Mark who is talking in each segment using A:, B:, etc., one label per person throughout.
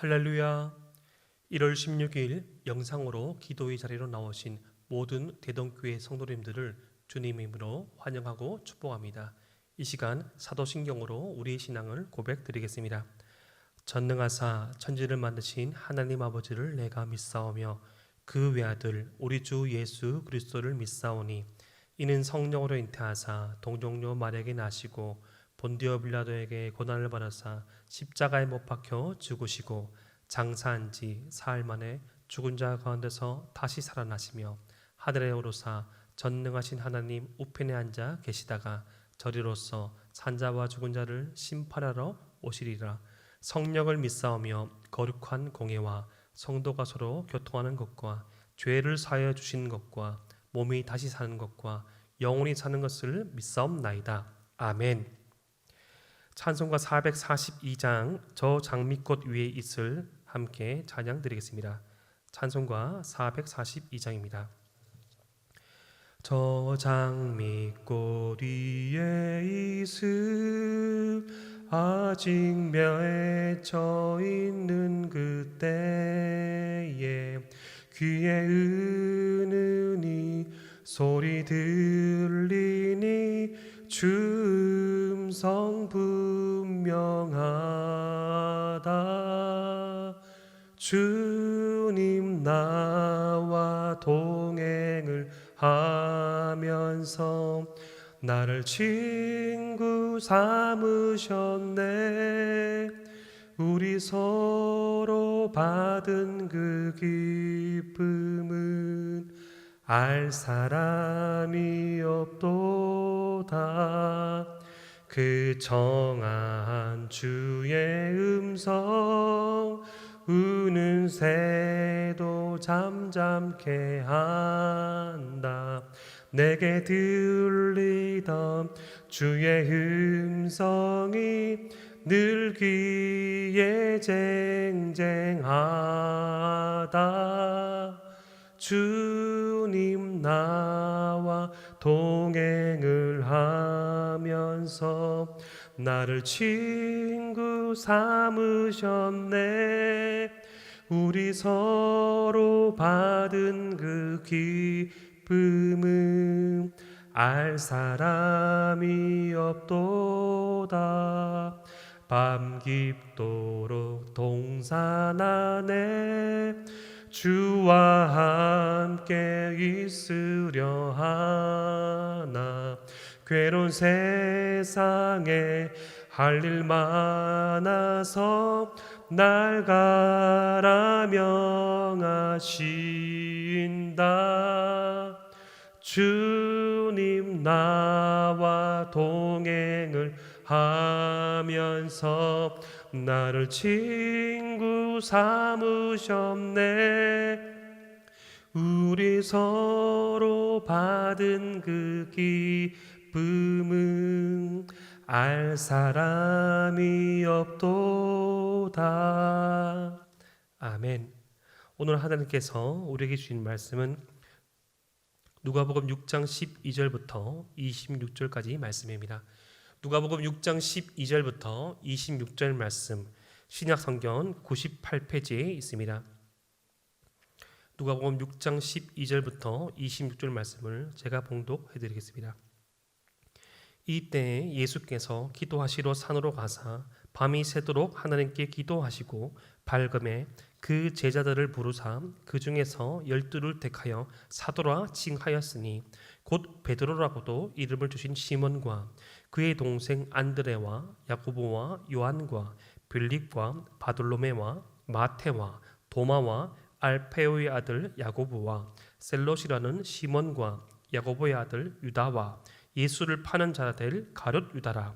A: 할렐루야. 1월 16일 영상으로 기도의 자리로 나오신 모든 대동교회 성도님들을 주님의 이름으로 환영하고 축복합니다. 이 시간 사도신경으로 우리의 신앙을 고백드리겠습니다. 전능하사 천지를 만드신 하나님 아버지를 내가 믿사오며 그 외아들 우리 주 예수 그리스도를 믿사오니 이는 성령으로 잉태하사 동정녀 마리아에게 나시고 본디오 빌라도에게 고난을 받으사 십자가에 못 박혀 죽으시고 장사한 지 사흘 만에 죽은 자 가운데서 다시 살아나시며 하늘에 오르사 전능하신 하나님 우편에 앉아 계시다가 저리로서 산자와 죽은 자를 심판하러 오시리라. 성령을 믿사오며 거룩한 공예와 성도가 서로 교통하는 것과 죄를 사하여 주시는 것과 몸이 다시 사는 것과 영원히 사는 것을 믿사옵나이다. 아멘. 찬송가 442장 저 장미꽃 위에 있을 함께 찬양 드리겠습니다. 찬송가 442장입니다. 저 장미꽃 위에 있을 아직 맺혀 있는 그때에 귀에 은은히 소리 들리니 주 음성 분명하다. 주님 나와 동행을 하면서 나를 친구 삼으셨네. 우리 서로 받은 그 기쁨은 알 사람이 없도다. 그 정한 주의 음성 우는 새도 잠잠케 한다. 내게 들리던 주의 음성이 늘 귀에 쟁쟁하다. 주님 나와 동행을 하면서 나를 친구 삼으셨네. 우리 서로 받은 그 기쁨은 알 사람이 없도다. 밤 깊도록 동산 안에 주와 함께 있으려 하나. 괴로운 세상에 할 일 많아서 날 가라 명하신다. 주님 나와 동행을 하면서 나를 친구 삼으셨네. 우리 서로 받은 그 기쁨은 알 사람이 없도다. 아멘. 오늘 하나님께서 우리에게 주신 말씀은 누가복음 6장 12절부터 26절까지 말씀입니다. 누가복음 6장 12절부터 26절 말씀 신약성경 98페이지에 있습니다. 누가복음 6장 12절부터 26절 말씀을 제가 봉독해 드리겠습니다. 이때 예수께서 기도하시러 산으로 가사 밤이 새도록 하나님께 기도하시고 밝음에 그 제자들을 부르사 그 중에서 12를 택하여 사도라 칭하였으니 곧 베드로라고도 이름을 주신 시몬과 그의 동생 안드레와 야고보와 요한과 빌립과 바돌로메와 마테와 도마와 알페오의 아들 야고보와 셀롯이라는 시몬과 야고보의 아들 유다와 예수를 파는 자라 될 가룟 유다라.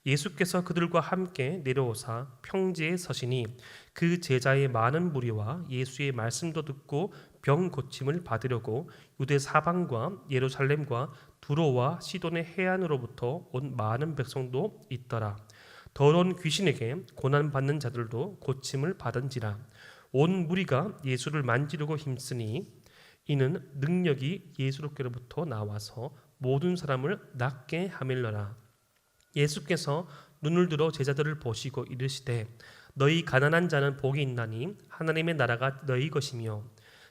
A: 예수께서 그들과 함께 내려오사 평지에 서시니 그 제자의 많은 무리와 예수의 말씀도 듣고 병 고침을 받으려고 유대 사방과 예루살렘과 두로와 시돈의 해안으로부터 온 많은 백성도 있더라. 더러운 귀신에게 고난받는 자들도 고침을 받은지라. 온 무리가 예수를 만지려고 힘쓰니 이는 능력이 예수께로부터 나와서 모든 사람을 낫게 하밀러라. 예수께서 눈을 들어 제자들을 보시고 이르시되 너희 가난한 자는 복이 있나니 하나님의 나라가 너희 것이며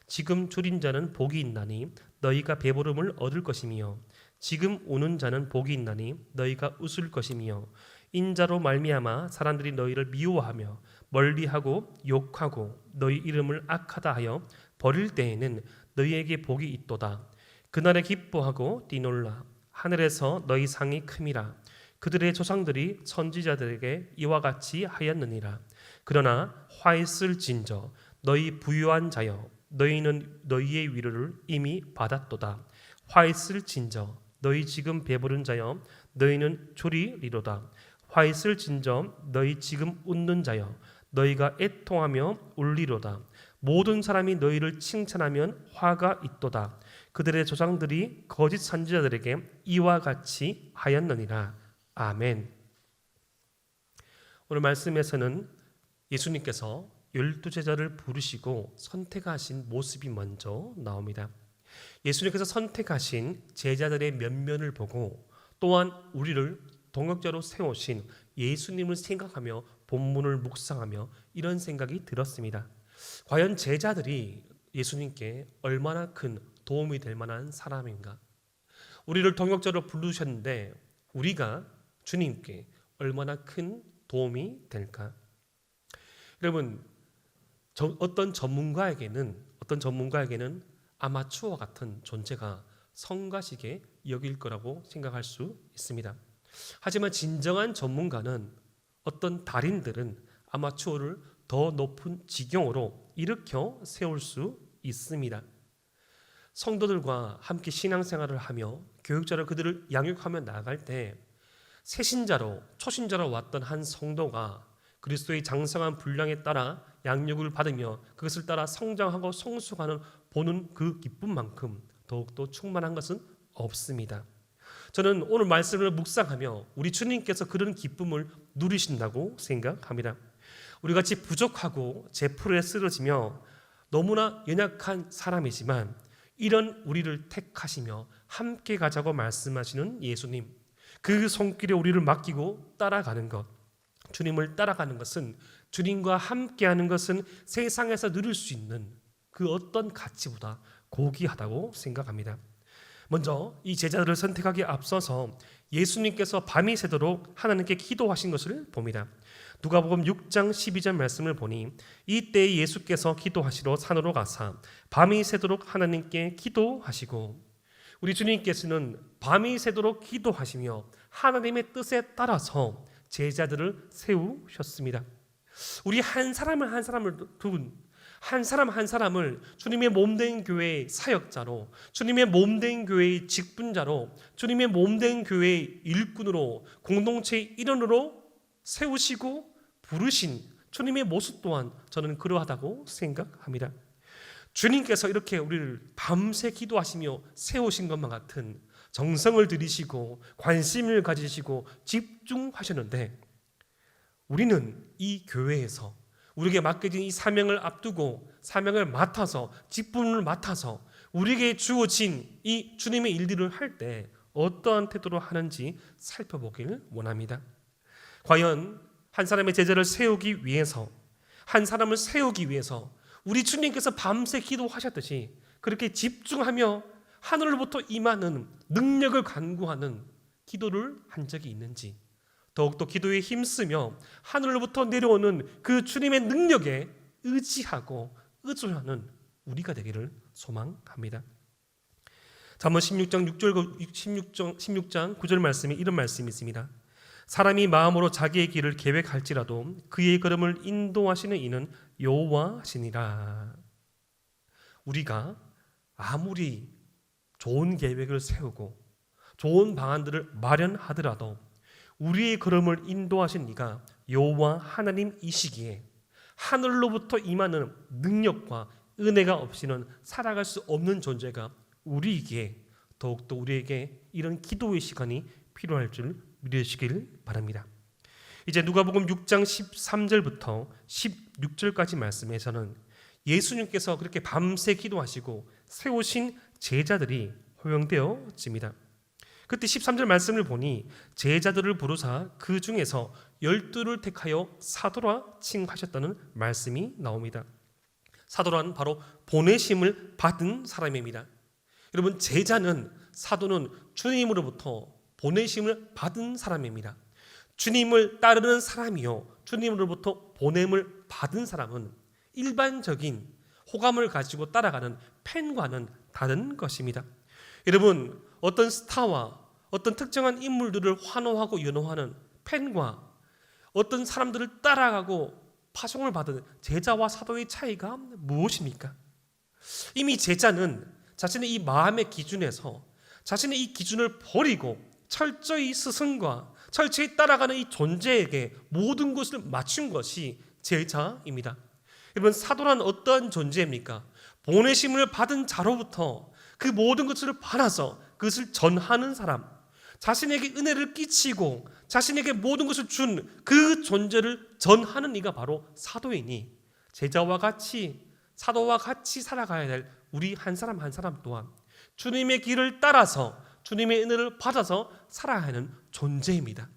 A: 지금 줄인 자는 복이 있나니 너희가 배부름을 얻을 것이며 지금 우는 자는 복이 있나니 너희가 웃을 것이며 인자로 말미암아 사람들이 너희를 미워하며 멀리하고 욕하고 너희 이름을 악하다 하여 버릴 때에는 너희에게 복이 있도다. 그날에 기뻐하고 뛰놀라. 하늘에서 너희 상이 큼이라. 그들의 조상들이 선지자들에게 이와 같이 하였느니라. 그러나 화 있을진저 너희 부유한 자여 너희는 너희의 위로를 이미 받았도다. 화 있을진저 너희 지금 배부른 자여 너희는 조리리로다. 화 있을진저 너희 지금 웃는 자여 너희가 애통하며 울리로다. 모든 사람이 너희를 칭찬하면 화가 있도다. 그들의 조상들이 거짓 선지자들에게 이와 같이 하였느니라. 아멘. 오늘 말씀에서는 예수님께서 12제자를 부르시고 선택하신 모습이 먼저 나옵니다. 예수님께서 선택하신 제자들의 면면을 보고 또한 우리를 동역자로 세우신 예수님을 생각하며 본문을 묵상하며 이런 생각이 들었습니다. 과연 제자들이 예수님께 얼마나 큰 도움이 될 만한 사람인가? 우리를 동역자로 부르셨는데 우리가 주님께 얼마나 큰 도움이 될까? 여러분, 어떤 전문가에게는 아마추어 같은 존재가 성가시게 여길 거라고 생각할 수 있습니다. 하지만 진정한 전문가는 어떤 달인들은 아마추어를 더 높은 지경으로 일으켜 세울 수 있습니다. 성도들과 함께 신앙생활을 하며 교육자로 그들을 양육하며 나아갈 때 새신자로 초신자로 왔던 한 성도가 그리스도의 장성한 분량에 따라 양육을 받으며 그것을 따라 성장하고 성숙하는 보는 그 기쁨만큼 더욱더 충만한 것은 없습니다. 저는 오늘 말씀을 묵상하며 우리 주님께서 그런 기쁨을 누리신다고 생각합니다. 우리 같이 부족하고 제풀에 쓰러지며 너무나 연약한 사람이지만 이런 우리를 택하시며 함께 가자고 말씀하시는 예수님, 그 손길에 우리를 맡기고 따라가는 것, 주님을 따라가는 것은, 주님과 함께하는 것은 세상에서 누릴 수 있는 그 어떤 가치보다 고귀하다고 생각합니다. 먼저 이 제자들을 선택하기에 앞서서 예수님께서 밤이 새도록 하나님께 기도하신 것을 봅니다. 누가복음 6장 12절 말씀을 보니 이때 예수께서 기도하시러 산으로 가사 밤이 새도록 하나님께 기도하시고, 우리 주님께서는 밤이 새도록 기도하시며 하나님의 뜻에 따라서 제자들을 세우셨습니다. 우리 한 사람을 한 사람을 주님의 몸된 교회의 사역자로, 주님의 몸된 교회의 직분자로, 주님의 몸된 교회의 일꾼으로, 공동체의 일원으로 세우시고 부르신 주님의 모습 또한 저는 그러하다고 생각합니다. 주님께서 이렇게 우리를 밤새 기도하시며 세우신 것만 같은 정성을 들이시고 관심을 가지시고 집중하셨는데, 우리는 이 교회에서 우리에게 맡겨진 이 사명을 앞두고 사명을 맡아서 직분을 맡아서 우리에게 주어진 이 주님의 일들을 할 때 어떠한 태도로 하는지 살펴보길 원합니다. 과연 한 사람의 제자를 세우기 위해서, 한 사람을 세우기 위해서 우리 주님께서 밤새 기도하셨듯이 그렇게 집중하며 하늘로부터 임하는 능력을 간구하는 기도를 한 적이 있는지, 더욱더 기도에 힘쓰며 하늘로부터 내려오는 그 주님의 능력에 의지하고 의존하는 우리가 되기를 소망합니다. 잠언 16장 9절 말씀에 이런 말씀이 있습니다. 사람이 마음으로 자기의 길을 계획할지라도 그의 걸음을 인도하시는 이는 여호와시니라. 우리가 아무리 좋은 계획을 세우고 좋은 방안들을 마련하더라도 우리의 걸음을 인도하신 이가 여호와 하나님이시기에 하늘로부터 임하는 능력과 은혜가 없이는 살아갈 수 없는 존재가 우리이기에 더욱더 우리에게 이런 기도의 시간이 필요할 줄 믿으시길 바랍니다. 이제 누가복음 6장 13절부터 16절까지 말씀에서는 예수님께서 그렇게 밤새 기도하시고 세우신 제자들이 호명되어집니다. 그때 13절 말씀을 보니 제자들을 부르사 그 중에서 12를 택하여 사도라 칭하셨다는 말씀이 나옵니다. 사도란 바로 보내심을 받은 사람입니다. 여러분, 제자는, 사도는 주님으로부터 보내심을 받은 사람입니다. 주님을 따르는 사람이요, 주님으로부터 보냄을 받은 사람은 일반적인 호감을 가지고 따라가는 팬과는 다른 것입니다. 여러분, 어떤 스타와 어떤 특정한 인물들을 환호하고 연호하는 팬과 어떤 사람들을 따라가고 파송을 받은 제자와 사도의 차이가 무엇입니까? 이미 제자는 자신의 이 마음의 기준에서 자신의 이 기준을 버리고 철저히 스승과 철저히 따라가는 이 존재에게 모든 것을 맞춘 것이 제자입니다. 여러분, 사도란 어떠한 존재입니까? 보내심을 받은 자로부터 그 모든 것을 받아서 그것을 전하는 사람, 자신에게 은혜를 끼치고 자신에게 모든 것을 준 그 존재를 전하는 이가 바로 사도이니, 제자와 같이, 사도와 같이 살아가야 될 우리 한 사람 한 사람 또한 주님의 길을 따라서 주님의 은혜를 받아서 살아야 하는 존재입니다.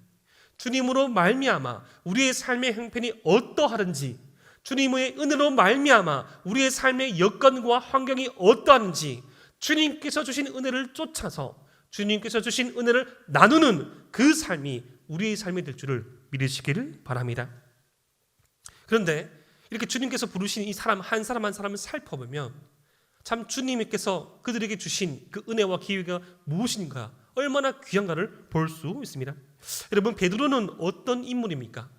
A: 주님으로 말미암아 우리의 삶의 형편이 어떠하든지, 주님의 은혜로 말미암아 우리의 삶의 여건과 환경이 어떠한지 주님께서 주신 은혜를 쫓아서 주님께서 주신 은혜를 나누는 그 삶이 우리의 삶이 될 줄을 믿으시기를 바랍니다. 그런데 이렇게 주님께서 부르신 이 사람 한 사람 한 사람을 살펴보면 참 주님께서 그들에게 주신 그 은혜와 기회가 무엇인가, 얼마나 귀한가를 볼 수 있습니다. 여러분, 베드로는 어떤 인물입니까?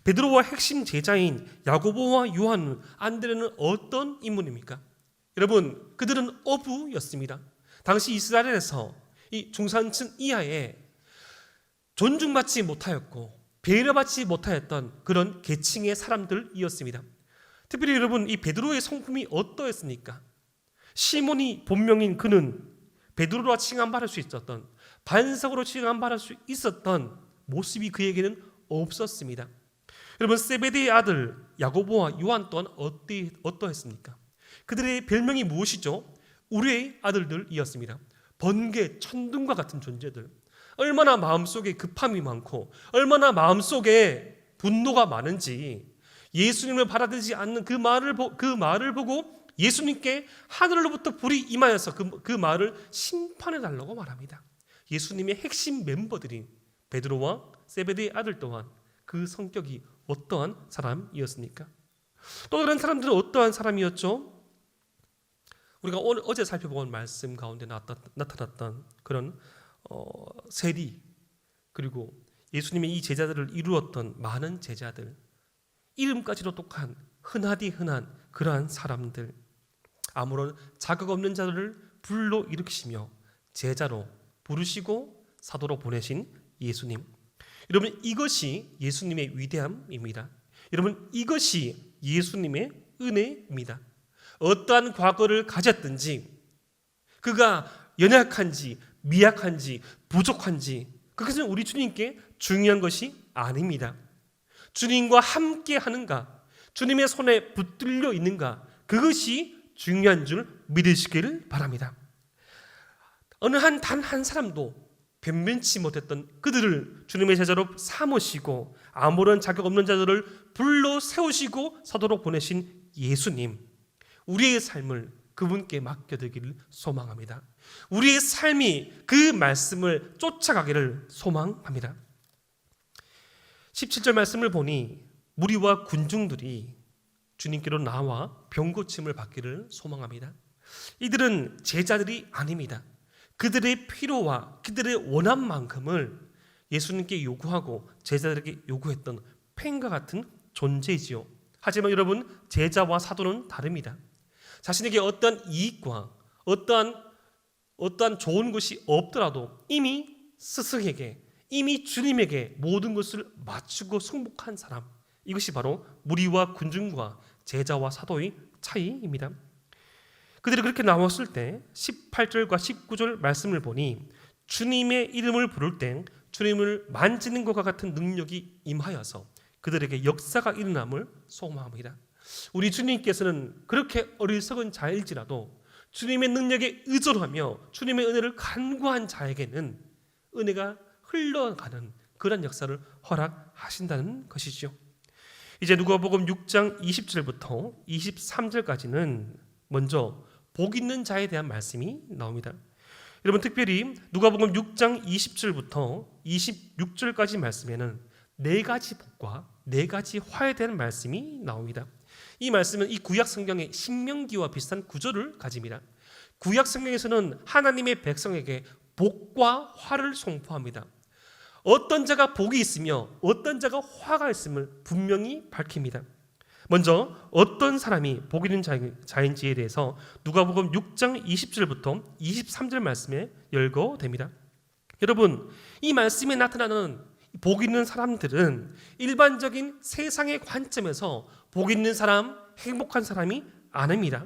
A: 베드로와 핵심 제자인 야고보와 요한, 안드레는 어떤 인물입니까? 여러분, 그들은 어부였습니다. 당시 이스라엘에서 이 중산층 이하에 존중받지 못하였고 배려받지 못하였던 그런 계층의 사람들이었습니다. 특별히 여러분, 이 베드로의 성품이 어떠했습니까? 시몬이 본명인 그는 베드로라 칭함받을 수 있었던, 반석으로 칭함받을 수 있었던 모습이 그에게는 없었습니다. 여러분, 세베대의 아들 야고보와 요한 또한 어떠했습니까? 그들의 별명이 무엇이죠? 우리의 아들들이었습니다. 번개, 천둥과 같은 존재들. 얼마나 마음속에 급함이 많고 얼마나 마음속에 분노가 많은지, 예수님을 받아들이지 않는 그 말을 보고 예수님께 하늘로부터 불이 임하여서 그 말을 심판해 달라고 말합니다. 예수님의 핵심 멤버들인 베드로와 세베대의 아들 또한 그 성격이 어떠한 사람이었습니까? 또 다른 사람들은 어떠한 사람이었죠? 우리가 어제 살펴본 말씀 가운데 나타났던 그런 세리, 그리고 예수님의 이 제자들을 이루었던 많은 제자들, 이름까지도 똑똑한 흔하디 흔한 그러한 사람들, 아무런 자격 없는 자들을 불러 일으키시며 제자로 부르시고 사도로 보내신 예수님. 여러분, 이것이 예수님의 위대함입니다. 여러분, 이것이 예수님의 은혜입니다. 어떠한 과거를 가졌든지, 그가 연약한지 미약한지 부족한지, 그것은 우리 주님께 중요한 것이 아닙니다. 주님과 함께 하는가, 주님의 손에 붙들려 있는가, 그것이 중요한 줄 믿으시기를 바랍니다. 어느 단 한 사람도 변변치 못했던 그들을 주님의 제자로 삼으시고 아무런 자격 없는 자들을 불러 세우시고 사도로 보내신 예수님, 우리의 삶을 그분께 맡겨드리기를 소망합니다. 우리의 삶이 그 말씀을 쫓아가기를 소망합니다. 17절 말씀을 보니 무리와 군중들이 주님께로 나와 병고침을 받기를 소망합니다. 이들은 제자들이 아닙니다. 그들의 필요와 그들의 원함만큼을 예수님께 요구하고 제자들에게 요구했던 팬과 같은 존재이지요. 하지만 여러분, 제자와 사도는 다릅니다. 자신에게 어떠한 이익과 어떠한 좋은 것이 없더라도 이미 스승에게, 이미 주님에게 모든 것을 맞추고 승복한 사람, 이것이 바로 무리와 군중과 제자와 사도의 차이입니다. 그들이 그렇게 나왔을 때 18절과 19절 말씀을 보니 주님의 이름을 부를 때 주님을 만지는 것과 같은 능력이 임하여서 그들에게 역사가 일어남을 소망합니다. 우리 주님께서는 그렇게 어리석은 자일지라도 주님의 능력에 의존하며 주님의 은혜를 간구한 자에게는 은혜가 흘러가는 그런 역사를 허락하신다는 것이죠. 이제 누가복음 6장 20절부터 23절까지는 먼저 복 있는 자에 대한 말씀이 나옵니다. 여러분, 특별히 누가복음 6장 20절부터 26절까지 말씀에는 네 가지 복과 네 가지 화에 대한 말씀이 나옵니다. 이 말씀은 이 구약 성경의 신명기와 비슷한 구조를 가집니다. 구약 성경에서는 하나님의 백성에게 복과 화를 선포합니다. 어떤 자가 복이 있으며 어떤 자가 화가 있음을 분명히 밝힙니다. 먼저 어떤 사람이 복 있는 자인지에 대해서 누가복음 6장 20절부터 23절 말씀에 열거됩니다. 여러분, 이 말씀에 나타나는 복 있는 사람들은 일반적인 세상의 관점에서 복 있는 사람, 행복한 사람이 아닙니다.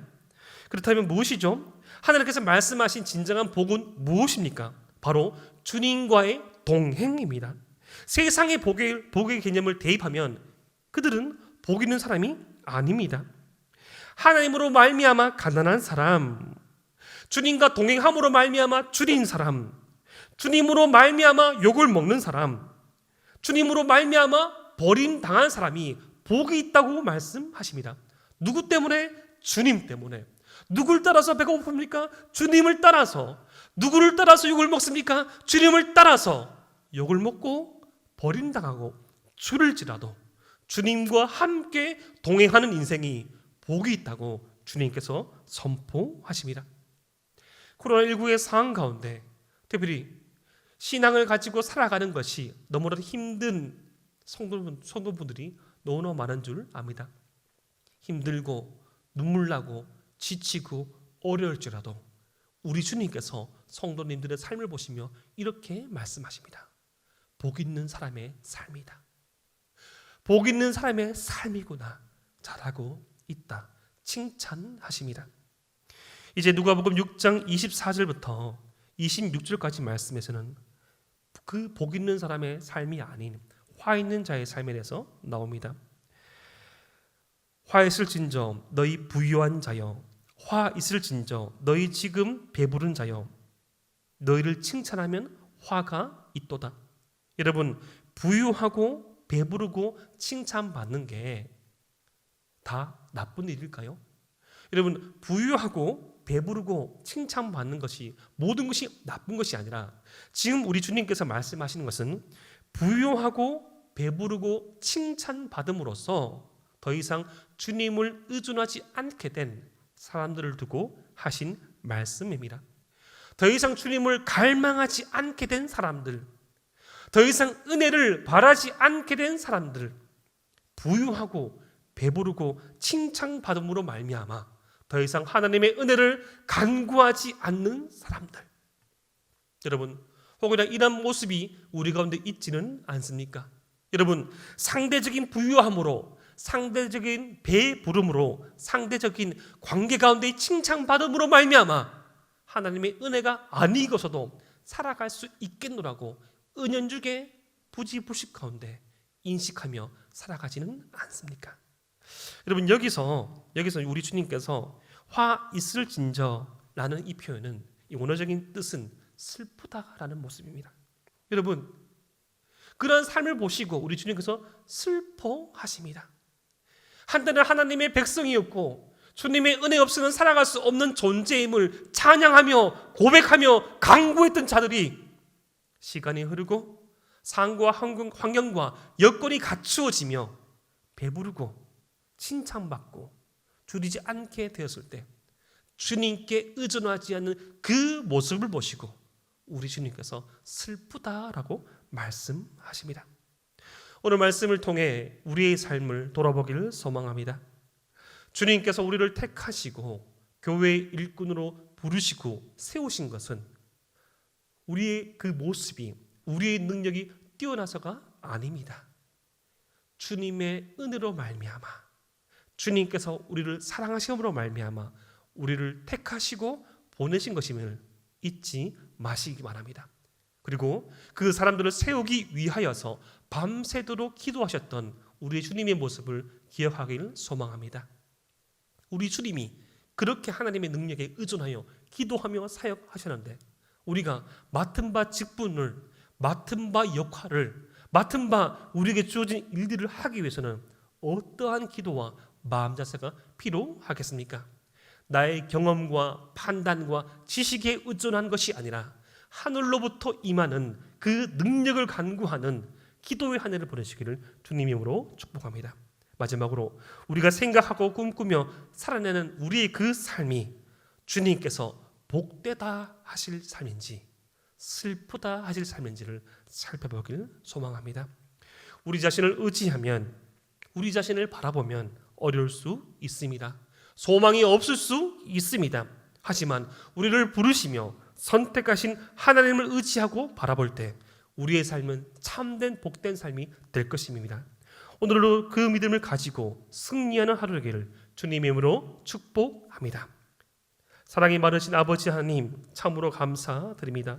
A: 그렇다면 무엇이죠? 하나님께서 말씀하신 진정한 복은 무엇입니까? 바로 주님과의 동행입니다. 세상의 복의 개념을 대입하면 그들은 복 있는 사람이 아닙니다. 하나님으로 말미암아 가난한 사람, 주님과 동행함으로 말미암아 줄인 사람, 주님으로 말미암아 욕을 먹는 사람, 주님으로 말미암아 버림당한 사람이 복이 있다고 말씀하십니다. 누구 때문에? 주님 때문에. 누굴 따라서 배가 고픕니까? 주님을 따라서. 누구를 따라서 욕을 먹습니까? 주님을 따라서 욕을 먹고 버림당하고 줄일지라도 주님과 함께 동행하는 인생이 복이 있다고 주님께서 선포하십니다. 코로나19의 상황 가운데 특별히 신앙을 가지고 살아가는 것이 너무나도 힘든 성도분들이 너무나 많은 줄 압니다. 힘들고 눈물 나고 지치고 어려울지라도 우리 주님께서 성도님들의 삶을 보시며 이렇게 말씀하십니다. 복 있는 사람의 삶이다. 복 있는 사람의 삶이구나. 잘하고 있다. 칭찬하십니다. 이제 누가복음 6장 24절부터 26절까지 말씀에서는 그 복 있는 사람의 삶이 아닌 화 있는 자의 삶에 대해서 나옵니다. 화 있을진저 너희 부유한 자여, 화 있을진저 너희 지금 배부른 자여, 너희를 칭찬하면 화가 있도다. 여러분, 부유하고 배부르고 칭찬받는 게 다 나쁜 일일까요? 여러분, 부유하고 배부르고 칭찬받는 것이 모든 것이 나쁜 것이 아니라 지금 우리 주님께서 말씀하시는 것은 부유하고 배부르고 칭찬받음으로써 더 이상 주님을 의존하지 않게 된 사람들을 두고 하신 말씀입니다. 더 이상 주님을 갈망하지 않게 된 사람들, 더 이상 은혜를 바라지 않게 된 사람들, 부유하고 배부르고 칭찬받음으로 말미암아 더 이상 하나님의 은혜를 간구하지 않는 사람들. 여러분, 혹여나 이런 모습이 우리 가운데 있지는 않습니까? 여러분, 상대적인 부유함으로, 상대적인 배부름으로, 상대적인 관계 가운데의 칭찬받음으로 말미암아 하나님의 은혜가 아니고서도 살아갈 수 있겠노라고 은연중에 부지불식 가운데 인식하며 살아가지는 않습니까? 여러분, 여기서 우리 주님께서 화 있을진저라는 이 표현은 이 원어적인 뜻은 슬프다라는 모습입니다. 여러분, 그런 삶을 보시고 우리 주님께서 슬퍼하십니다. 한때는 하나님의 백성이었고 주님의 은혜 없이는 살아갈 수 없는 존재임을 찬양하며 고백하며 강구했던 자들이 시간이 흐르고 상황과 환경과 여건이 갖추어지며 배부르고 칭찬받고 줄이지 않게 되었을 때 주님께 의존하지 않는 그 모습을 보시고 우리 주님께서 슬프다라고 말씀하십니다. 오늘 말씀을 통해 우리의 삶을 돌아보기를 소망합니다. 주님께서 우리를 택하시고 교회의 일꾼으로 부르시고 세우신 것은 우리의 그 모습이, 우리의 능력이 뛰어나서가 아닙니다. 주님의 은혜로 말미암아, 주님께서 우리를 사랑하심으로 말미암아 우리를 택하시고 보내신 것임을 잊지 마시기 바랍니다. 그리고 그 사람들을 세우기 위하여서 밤새도록 기도하셨던 우리 주님의 모습을 기억하기를 소망합니다. 우리 주님이 그렇게 하나님의 능력에 의존하여 기도하며 사역하셨는데 우리가 맡은 바 직분을 맡은 바 역할을, 맡은 바 우리에게 주어진 일들을 하기 위해서는 어떠한 기도와 마음 자세가 필요하겠습니까? 나의 경험과 판단과 지식에 의존한 것이 아니라 하늘로부터 임하는 그 능력을 간구하는 기도의 한 해를 보내시기를 주님 이름으로 축복합니다. 마지막으로 우리가 생각하고 꿈꾸며 살아내는 우리의 그 삶이 주님께서 복되다 하실 삶인지 슬프다 하실 삶인지를 살펴보길 소망합니다. 우리 자신을 의지하면, 우리 자신을 바라보면 어려울 수 있습니다. 소망이 없을 수 있습니다. 하지만 우리를 부르시며 선택하신 하나님을 의지하고 바라볼 때 우리의 삶은 참된 복된 삶이 될 것입니다. 오늘도 그 믿음을 가지고 승리하는 하루 되기를 주님의 이름으로 축복합니다. 사랑이 많으신 아버지 하나님, 참으로 감사드립니다.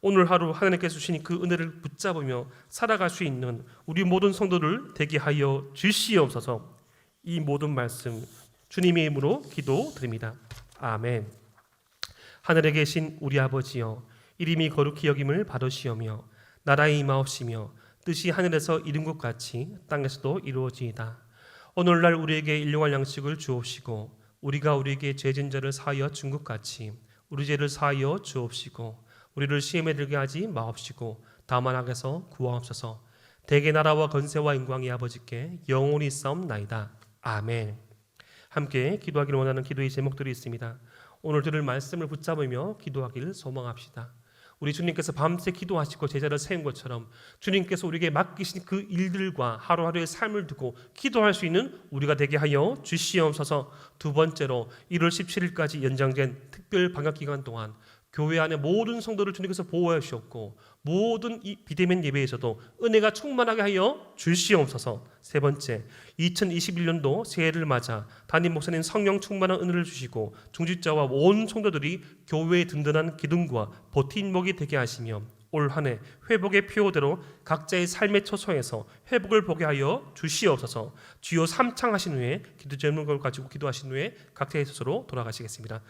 A: 오늘 하루 하나님께서 주신 그 은혜를 붙잡으며 살아갈 수 있는 우리 모든 성도들 되게 하여 주시옵소서. 이 모든 말씀 주님의 이름으로 기도드립니다. 아멘. 하늘에 계신 우리 아버지여, 이름이 거룩히 여김을 받으시오며 나라의 임하옵시며 뜻이 하늘에서 이룬 것 같이 땅에서도 이루어지이다. 오늘날 우리에게 일용할 양식을 주옵시고 우리가 우리에게 죄진 자를 사하여 준 것 같이 우리 죄를 사하여 주옵시고 우리를 시험에 들게 하지 마옵시고 다만 악에서 구하옵소서. 대개 나라와 건세와 영광이 아버지께 영원히 있사옵나이다. 아멘. 함께 기도하기를 원하는 기도의 제목들이 있습니다. 오늘 들을 말씀을 붙잡으며 기도하기를 소망합시다. 우리 주님께서 밤새 기도하시고 제자를 세운 것처럼 주님께서 우리에게 맡기신 그 일들과 하루하루의 삶을 두고 기도할 수 있는 우리가 되게 하여 주시옵소서. 두 번째로 1월 17일까지 연장된 특별 방학기간 동안 교회 안에 모든 성도를 주님께서 보호해 주셨고 모든 이 비대면 예배에서도 은혜가 충만하게 하여 주시옵소서. 세 번째, 2021년도 새해를 맞아 담임 목사님 성령 충만한 은혜를 주시고 중직자와 온 성도들이 교회의 든든한 기둥과 버팀목이 되게 하시며 올 한 해 회복의 표어대로 각자의 삶의 처소에서 회복을 보게 하여 주시옵소서. 주여 삼창하신 후에 기도 제목을 가지고 기도하신 후에 각자의 스스로 돌아가시겠습니다.